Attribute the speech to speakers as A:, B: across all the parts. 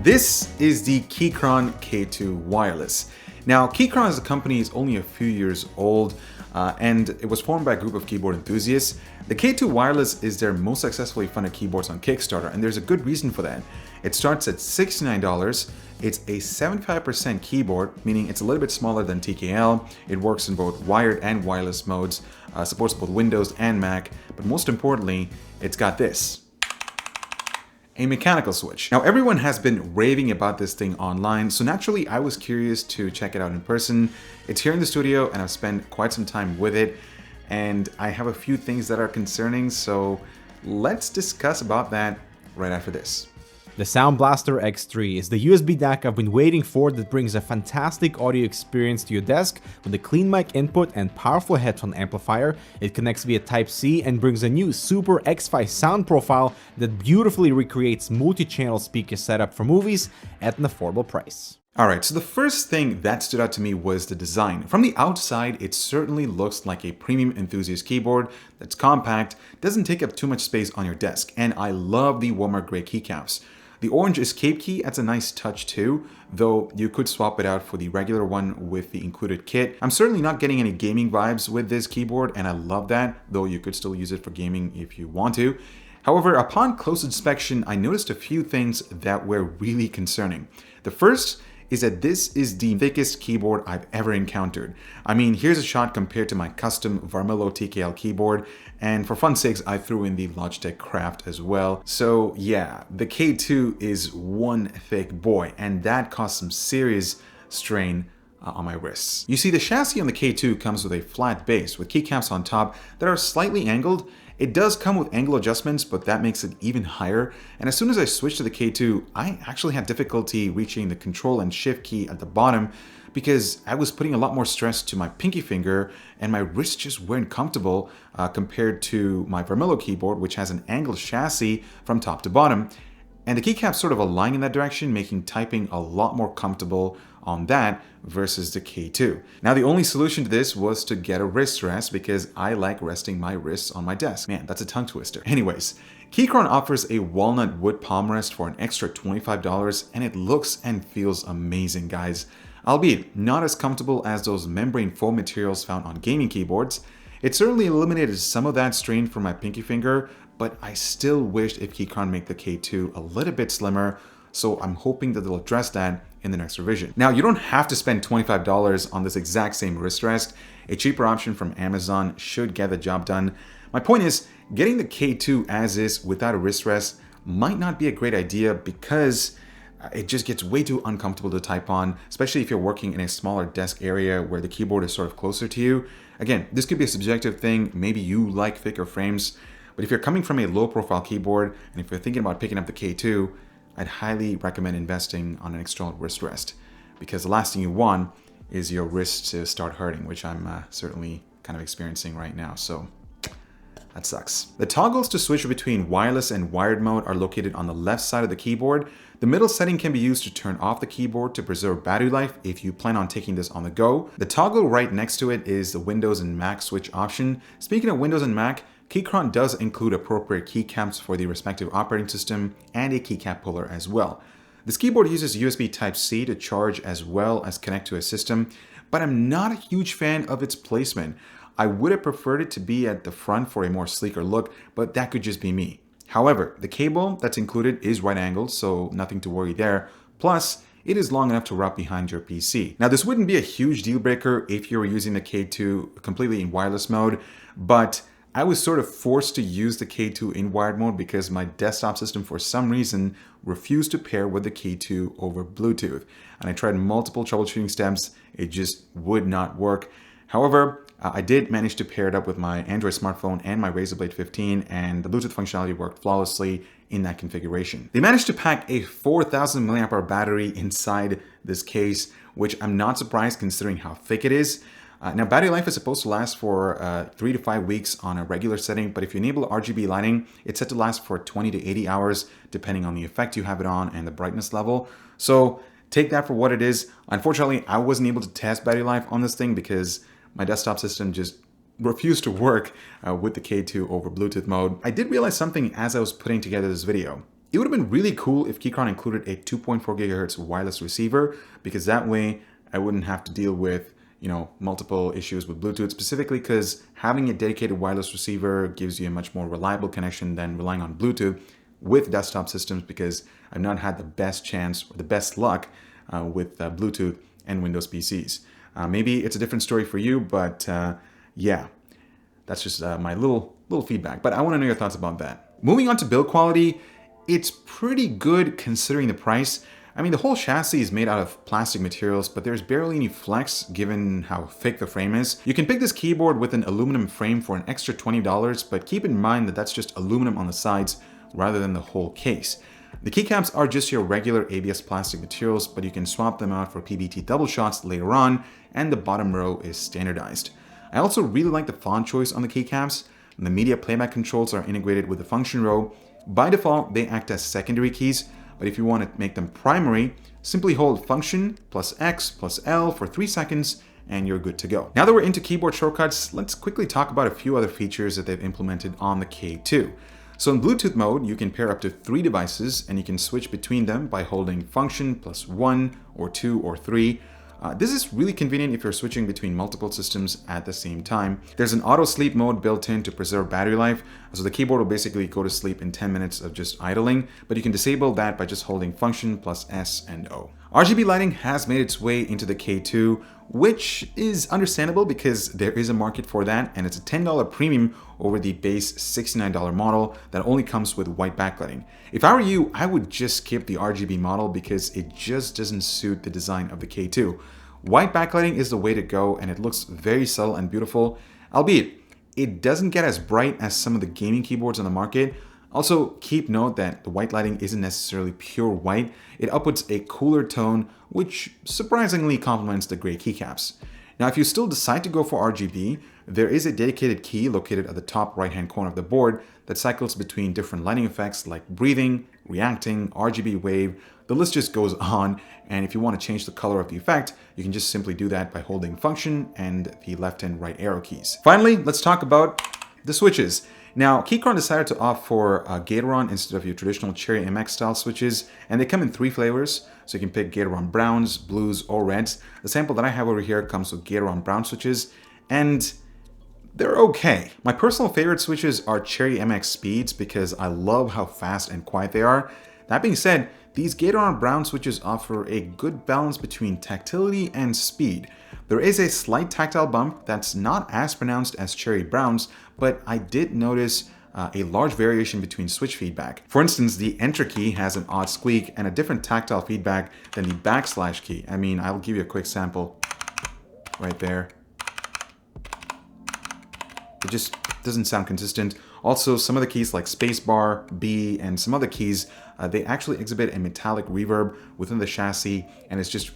A: This is the Keychron K2 wireless. Now, Keychron as a company is only a few years old, and it was formed by a group of keyboard enthusiasts. The K2 wireless is their most successfully funded keyboards on Kickstarter, and there's a good reason for that. It starts at $69. It's a 75% keyboard, meaning it's a little bit smaller than TKL. It works in both wired and wireless modes, supports both Windows and Mac, but most importantly, it's got this. A mechanical switch. Now, everyone has been raving about this thing online, so naturally I was curious to check it out in person. It's here in the studio and I've spent quite some time with it, and I have a few things that are concerning, so let's discuss about that right after this.
B: The Sound Blaster X3 is the USB DAC I've been waiting for that brings a fantastic audio experience to your desk with a clean mic input and powerful headphone amplifier. It connects via Type-C and brings a new Super X5 sound profile that beautifully recreates multi-channel speaker setup for movies at an affordable price.
A: Alright, so the first thing that stood out to me was the design. From the outside, it certainly looks like a premium enthusiast keyboard that's compact, doesn't take up too much space on your desk, and I love the warmer gray keycaps. The orange escape key adds a nice touch too, though you could swap it out for the regular one with the included kit. I'm certainly not getting any gaming vibes with this keyboard, and I love that, though you could still use it for gaming if you want to. However, upon close inspection, I noticed a few things that were really concerning. The first is that this is the thickest keyboard I've ever encountered. I mean, here's a shot compared to my custom Varmelo TKL keyboard, and for fun's sakes, I threw in the Logitech Craft as well. So yeah, the K2 is one thick boy, and that caused some serious strain on my wrists. You see, the chassis on the K2 comes with a flat base with keycaps on top that are slightly angled. It does come with angle adjustments, but that makes it even higher. And as soon as I switched to the K2, I actually had difficulty reaching the control and shift key at the bottom because I was putting a lot more stress to my pinky finger and my wrists just weren't comfortable compared to my Varmelo keyboard, which has an angled chassis from top to bottom. And the keycaps sort of align in that direction, making typing a lot more comfortable on that versus the K2. Now, the only solution to this was to get a wrist rest because I like resting my wrists on my desk. Man, that's a tongue twister. Anyways, Keychron offers a walnut wood palm rest for an extra $25, and it looks and feels amazing, guys. Albeit not as comfortable as those membrane foam materials found on gaming keyboards. It certainly eliminated some of that strain from my pinky finger, but I still wished if Keychron make the K2 a little bit slimmer, so I'm hoping that they'll address that in the next revision. Now, you don't have to spend $25 on this exact same wrist rest. A cheaper option from Amazon should get the job done. My point is, getting the K2 as is without a wrist rest might not be a great idea because it just gets way too uncomfortable to type on, especially if you're working in a smaller desk area where the keyboard is sort of closer to you. Again, this could be a subjective thing. Maybe you like thicker frames, but if you're coming from a low profile keyboard and if you're thinking about picking up the K2, I'd highly recommend investing on an external wrist rest because the last thing you want is your wrist to start hurting, which I'm certainly kind of experiencing right now. So that sucks. The toggles to switch between wireless and wired mode are located on the left side of the keyboard. The middle setting can be used to turn off the keyboard to preserve battery life if you plan on taking this on the go. The toggle right next to it is the Windows and Mac switch option. Speaking of Windows and Mac, Keychron does include appropriate keycaps for the respective operating system and a keycap puller as well. This keyboard uses USB Type-C to charge as well as connect to a system, but I'm not a huge fan of its placement. I would have preferred it to be at the front for a more sleeker look, but that could just be me. However, the cable that's included is right angled, so nothing to worry there. Plus, it is long enough to wrap behind your PC. Now, this wouldn't be a huge deal breaker if you were using the K2 completely in wireless mode, but I was sort of forced to use the K2 in wired mode because my desktop system for some reason refused to pair with the K2 over Bluetooth. And I tried multiple troubleshooting steps, it just would not work. However, I did manage to pair it up with my Android smartphone and my Razer Blade 15, and the Bluetooth functionality worked flawlessly in that configuration. They managed to pack a 4,000 mAh battery inside this case, which I'm not surprised considering how thick it is. Now, battery life is supposed to last for 3 to 5 weeks on a regular setting, but if you enable RGB lighting, it's set to last for 20 to 80 hours, depending on the effect you have it on and the brightness level. So take that for what it is. Unfortunately, I wasn't able to test battery life on this thing because my desktop system just refused to work with the K2 over Bluetooth mode. I did realize something as I was putting together this video. It would have been really cool if Keychron included a 2.4 gigahertz wireless receiver, because that way I wouldn't have to deal with, multiple issues with Bluetooth, specifically because having a dedicated wireless receiver gives you a much more reliable connection than relying on Bluetooth with desktop systems, because I've not had the best chance or the best luck with Bluetooth and Windows PCs. Maybe it's a different story for you, but yeah, that's just my little feedback. But I want to know your thoughts about that. Moving on to build quality, it's pretty good considering the price. I mean, the whole chassis is made out of plastic materials, but there's barely any flex given how thick the frame is. You can pick this keyboard with an aluminum frame for an extra $20, but keep in mind that that's just aluminum on the sides rather than the whole case. The keycaps are just your regular ABS plastic materials, but you can swap them out for PBT double shots later on, and the bottom row is standardized. I also really like the font choice on the keycaps. The media playback controls are integrated with the function row. By default, they act as secondary keys, but if you want to make them primary, simply hold function plus X plus L for 3 seconds and you're good to go. Now that we're into keyboard shortcuts, let's quickly talk about a few other features that they've implemented on the K2. So in Bluetooth mode, you can pair up to 3 devices and you can switch between them by holding function plus 1 or 2 or 3. This is really convenient if you're switching between multiple systems at the same time. There's an auto sleep mode built in to preserve battery life, so the keyboard will basically go to sleep in 10 minutes of just idling, but you can disable that by just holding function plus S and O. RGB lighting has made its way into the K2, which is understandable because there is a market for that, and it's a $10 premium over the base $69 model that only comes with white backlighting. If I were you, I would just skip the RGB model because it just doesn't suit the design of the K2. White backlighting is the way to go, and it looks very subtle and beautiful, albeit it doesn't get as bright as some of the gaming keyboards on the market. Also, keep note that the white lighting isn't necessarily pure white. It outputs a cooler tone, which surprisingly complements the gray keycaps. Now, if you still decide to go for RGB, there is a dedicated key located at the top right-hand corner of the board that cycles between different lighting effects like breathing, reacting, RGB wave. The list just goes on, and if you want to change the color of the effect, you can just simply do that by holding function and the left and right arrow keys. Finally, let's talk about the switches. Now, Keychron decided to opt for Gateron instead of your traditional Cherry MX style switches, and they come in 3 flavors, so you can pick Gateron browns, blues, or reds. The sample that I have over here comes with Gateron brown switches, and they're okay. My personal favorite switches are Cherry MX speeds because I love how fast and quiet they are. That being said, these Gateron brown switches offer a good balance between tactility and speed. There is a slight tactile bump that's not as pronounced as Cherry Browns, but I did notice a large variation between switch feedback. For instance, the Enter key has an odd squeak and a different tactile feedback than the backslash key. I mean, I'll give you a quick sample right there. It just doesn't sound consistent. Also, some of the keys like spacebar, B, and some other keys, they actually exhibit a metallic reverb within the chassis, and it's just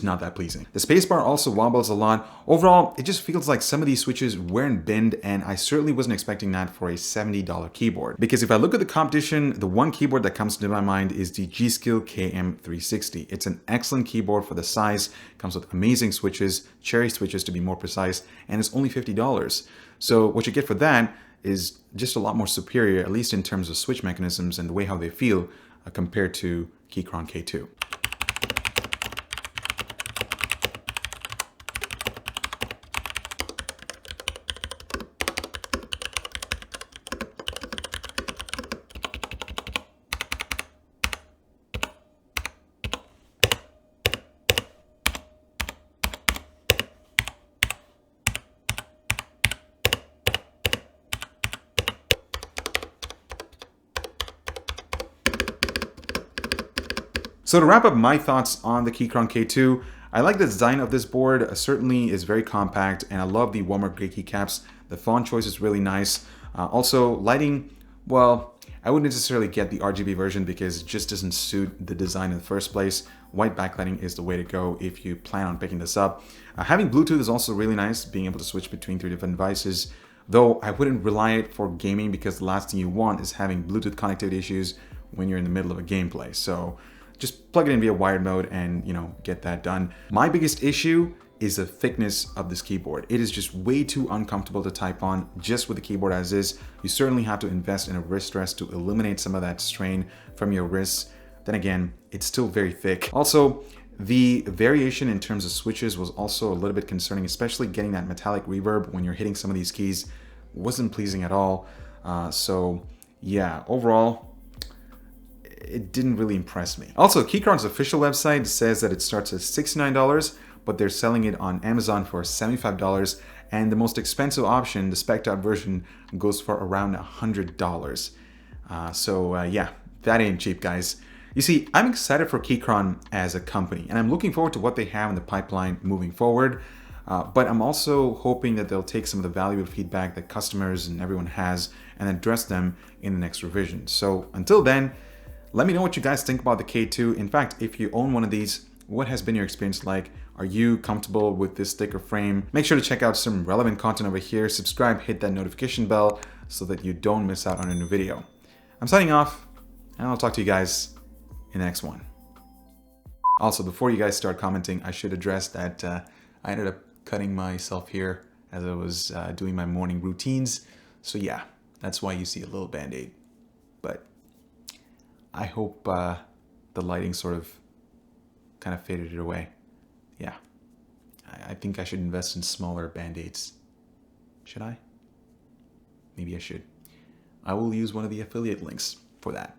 A: not that pleasing. The spacebar also wobbles a lot. Overall, it just feels like some of these switches weren't binned, and I certainly wasn't expecting that for a $70 keyboard. Because if I look at the competition, the one keyboard that comes to my mind is the G.Skill KM360. It's an excellent keyboard for the size, comes with amazing switches, cherry switches to be more precise, and it's only $50. So what you get for that is just a lot more superior, at least in terms of switch mechanisms and the way how they feel compared to Keychron K2. So to wrap up my thoughts on the Keychron K2, I like the design of this board. Certainly is very compact, and I love the warmer gray keycaps. The font choice is really nice. Also, lighting, well, I wouldn't necessarily get the RGB version because it just doesn't suit the design in the first place. White backlighting is the way to go if you plan on picking this up. Having Bluetooth is also really nice, being able to switch between 3 different devices, though I wouldn't rely it for gaming because the last thing you want is having Bluetooth connectivity issues when you're in the middle of a gameplay. So just plug it in via wired mode and, get that done. My biggest issue is the thickness of this keyboard. It is just way too uncomfortable to type on just with the keyboard as is. You certainly have to invest in a wrist rest to eliminate some of that strain from your wrists. Then again, it's still very thick. Also, the variation in terms of switches was also a little bit concerning, especially getting that metallic reverb when you're hitting some of these keys wasn't pleasing at all. So yeah, overall, it didn't really impress me. Also, Keychron's official website says that it starts at $69, but they're selling it on Amazon for $75, and the most expensive option, the spec'd out version, goes for around $100. Yeah, that ain't cheap, guys. You see, I'm excited for Keychron as a company, and I'm looking forward to what they have in the pipeline moving forward. But I'm also hoping that they'll take some of the valuable feedback that customers and everyone has and address them in the next revision. So until then, let me know what you guys think about the K2. In fact, if you own one of these, what has been your experience like? Are you comfortable with this thicker frame? Make sure to check out some relevant content over here. Subscribe, hit that notification bell so that you don't miss out on a new video. I'm signing off, and I'll talk to you guys in the next one. Also, before you guys start commenting, I should address that I ended up cutting myself here as I was doing my morning routines. So yeah, that's why you see a little band-aid. But I hope the lighting sort of kind of faded it away. Yeah, I think I should invest in smaller band-aids. Should I? Maybe I should. I will use one of the affiliate links for that.